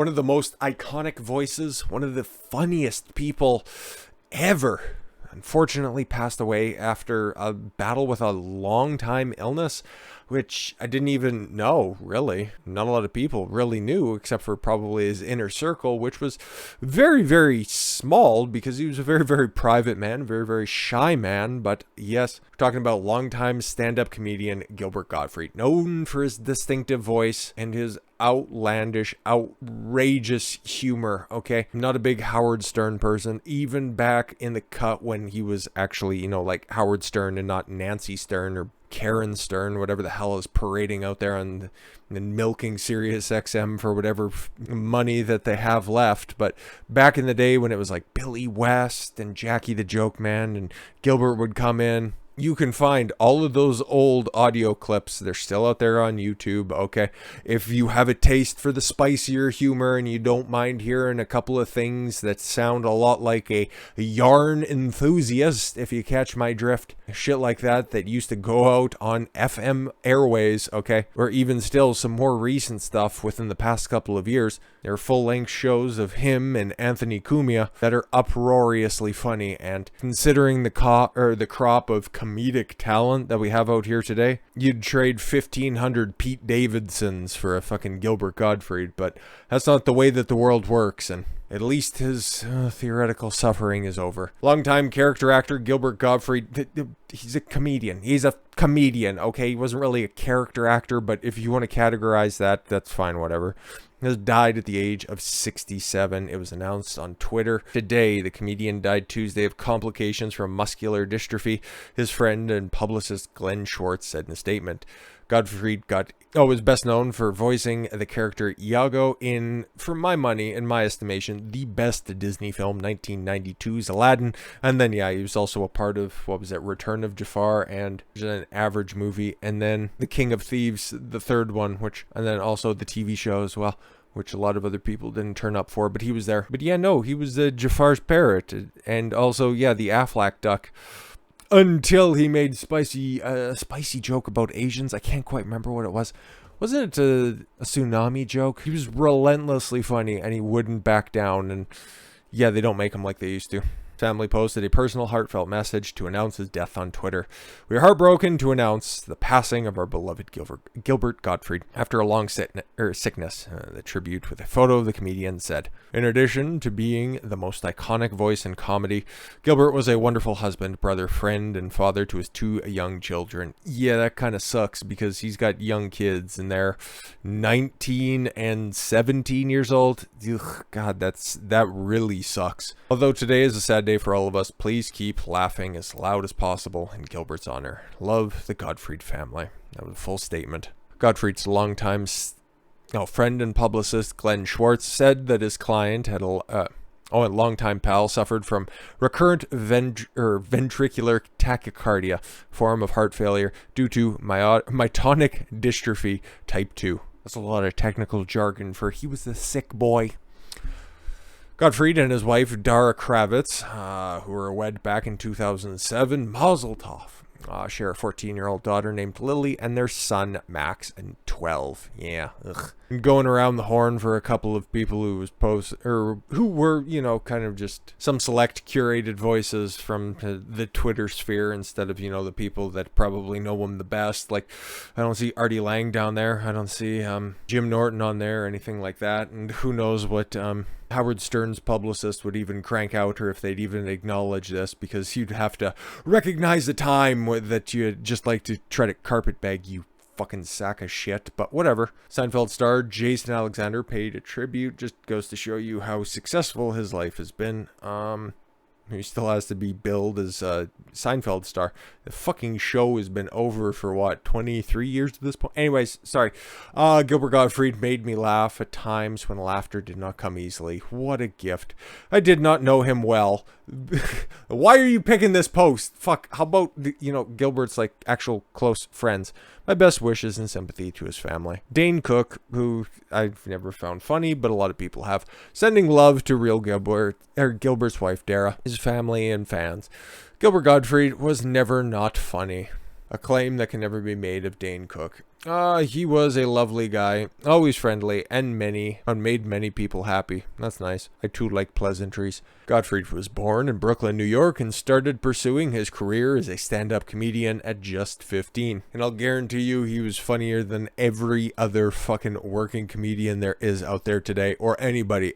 One of the most iconic voices, one of the funniest people ever, unfortunately passed away after a battle with a long-time illness, which I didn't even know, really. Not a lot of people really knew, except for probably his inner circle, which was very, very small because he was a very, very private man, very, very shy man. But yes, we're talking about longtime stand-up comedian Gilbert Gottfried, known for his distinctive voice and his outlandish, outrageous humor. Okay, I'm not a big Howard Stern person, even back in the cut when he was actually, like Howard Stern and not Nancy Stern or Karen Stern, whatever the hell is parading out there and milking Sirius XM for whatever money that they have left. But back in the day when it was like Billy West and Jackie the Joke Man and Gilbert would come in, you can find all of those old audio clips. They're still out there on YouTube, okay? If you have a taste for the spicier humor and you don't mind hearing a couple of things that sound a lot like a yarn enthusiast, if you catch my drift, shit like that used to go out on FM airways, okay? Or even still some more recent stuff within the past couple of years. There are full-length shows of him and Anthony Cumia that are uproariously funny, and considering the crop of comedic talent that we have out here today, you'd trade 1,500 Pete Davidsons for a fucking Gilbert Gottfried, but that's not the way that the world works, and at least his theoretical suffering is over. Longtime character actor Gilbert Gottfried, he's a comedian. He's a comedian, okay? He wasn't really a character actor, but if you want to categorize that, that's fine, whatever. He has died at the age of 67. It was announced on Twitter today. The comedian died Tuesday of complications from muscular dystrophy. His friend and publicist Glenn Schwartz said in a statement. Gottfried was best known for voicing the character Iago in, for my money, in my estimation, the best Disney film, 1992's Aladdin. And then, he was also a part of, Return of Jafar, and an average movie. And then The King of Thieves, the third one, and then also the TV show as well, which a lot of other people didn't turn up for, but he was there. But he was Jafar's parrot, and also, the Aflac duck. Until he made a spicy joke about Asians. I can't quite remember what it was. Wasn't it a tsunami joke? He was relentlessly funny, and he wouldn't back down. And they don't make him like they used to. Family posted a personal, heartfelt message to announce his death on Twitter. We are heartbroken to announce the passing of our beloved Gilbert Gottfried after a long sickness. The tribute with a photo of the comedian said, in addition to being the most iconic voice in comedy, Gilbert was a wonderful husband, brother, friend, and father to his 2 young children. Yeah, that kind of sucks because he's got young kids and they're 19 and 17 years old. Ugh, God, that really sucks. Although today is a sad day for all of us, please keep laughing as loud as possible in Gilbert's honor. Love, the Gottfried family. That was a full statement. Gottfried's longtime friend and publicist Glenn Schwartz said that his client had a longtime pal suffered from recurrent ventricular tachycardia, form of heart failure due to myotonic dystrophy type 2. That's a lot of technical jargon for he was a sick boy. Gottfried and his wife, Dara Kravitz, who were wed back in 2007, Mazel Tov, share a 14-year-old daughter named Lily and their son, Max, and 12. Yeah, ugh. Going around the horn for a couple of people who were, kind of just some select curated voices from the Twitter sphere instead of, the people that probably know him the best. Like, I don't see Artie Lang down there. I don't see Jim Norton on there or anything like that. And who knows what Howard Stern's publicist would even crank out, or if they'd even acknowledge this, because you'd have to recognize the time that you'd just like to try to carpetbag, you fucking sack of shit. But whatever. Seinfeld star Jason Alexander paid a tribute. Just goes to show you how successful his life has been. He still has to be billed as a Seinfeld star. The fucking show has been over for 23 years at this point? Anyways, sorry. Gilbert Gottfried made me laugh at times when laughter did not come easily. What a gift. I did not know him well. Why are you picking this post? Fuck, how about, Gilbert's actual close friends? My best wishes and sympathy to his family. Dane Cook, who I've never found funny, but a lot of people have. Sending love to real Gilbert's wife, Dara, his family and fans. Gilbert Gottfried was never not funny. A claim that can never be made of Dane Cook. He was a lovely guy, always friendly, and made many people happy. That's nice. I too like pleasantries. Gottfried was born in Brooklyn, New York, and started pursuing his career as a stand-up comedian at just 15. And I'll guarantee you he was funnier than every other fucking working comedian there is out there today, or anybody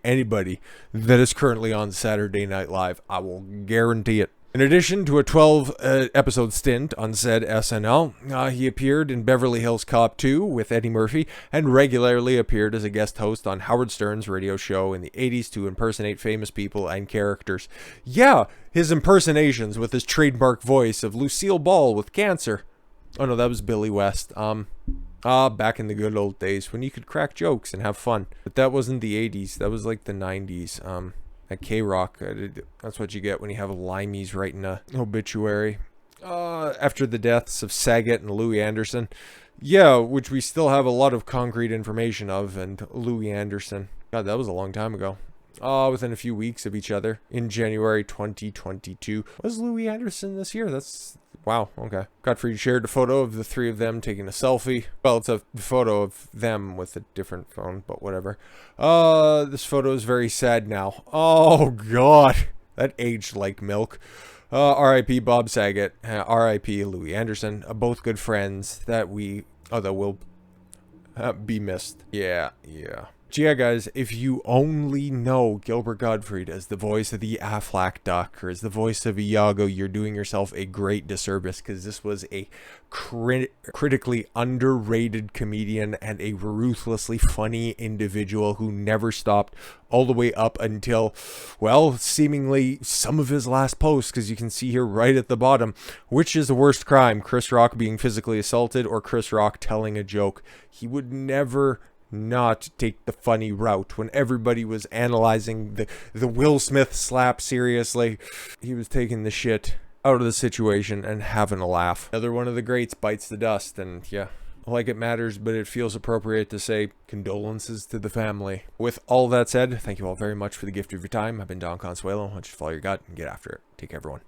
that is currently on Saturday Night Live. I will guarantee it. In addition to a 12-episode stint on said SNL, he appeared in Beverly Hills Cop 2 with Eddie Murphy and regularly appeared as a guest host on Howard Stern's radio show in the 80s to impersonate famous people and characters. Yeah, his impersonations with his trademark voice of Lucille Ball with cancer. Oh no, that was Billy West. Back in the good old days when you could crack jokes and have fun. But that wasn't the 80s, that was like the 90s. At K-Rock, that's what you get when you have limeys writing a obituary. After the deaths of Saget and Louis Anderson. Yeah, which we still have a lot of concrete information of, and Louis Anderson. God, that was a long time ago. Within a few weeks of each other in January 2022. Was Louis Anderson this year? That's... Wow, okay. Gottfried shared a photo of the three of them taking a selfie. Well, it's a photo of them with a different phone, but whatever. This photo is very sad now. Oh, God. That aged like milk. R.I.P. Bob Saget. R.I.P. Louis Anderson. Both good friends that will be missed. Yeah. So yeah, guys, if you only know Gilbert Gottfried as the voice of the Aflac Duck or as the voice of Iago, you're doing yourself a great disservice, because this was a critically underrated comedian and a ruthlessly funny individual who never stopped all the way up until, well, seemingly some of his last posts, because you can see here right at the bottom, which is the worst crime, Chris Rock being physically assaulted or Chris Rock telling a joke. He would never not take the funny route. When everybody was analyzing the Will Smith slap seriously, he was taking the shit out of the situation and having a laugh. Another one of the greats bites the dust, and yeah, like it matters, but it feels appropriate to say condolences to the family. With all that said, thank you all very much for the gift of your time. I've been Don Consuelo. Why don't you follow your gut and get after it. Take care, everyone.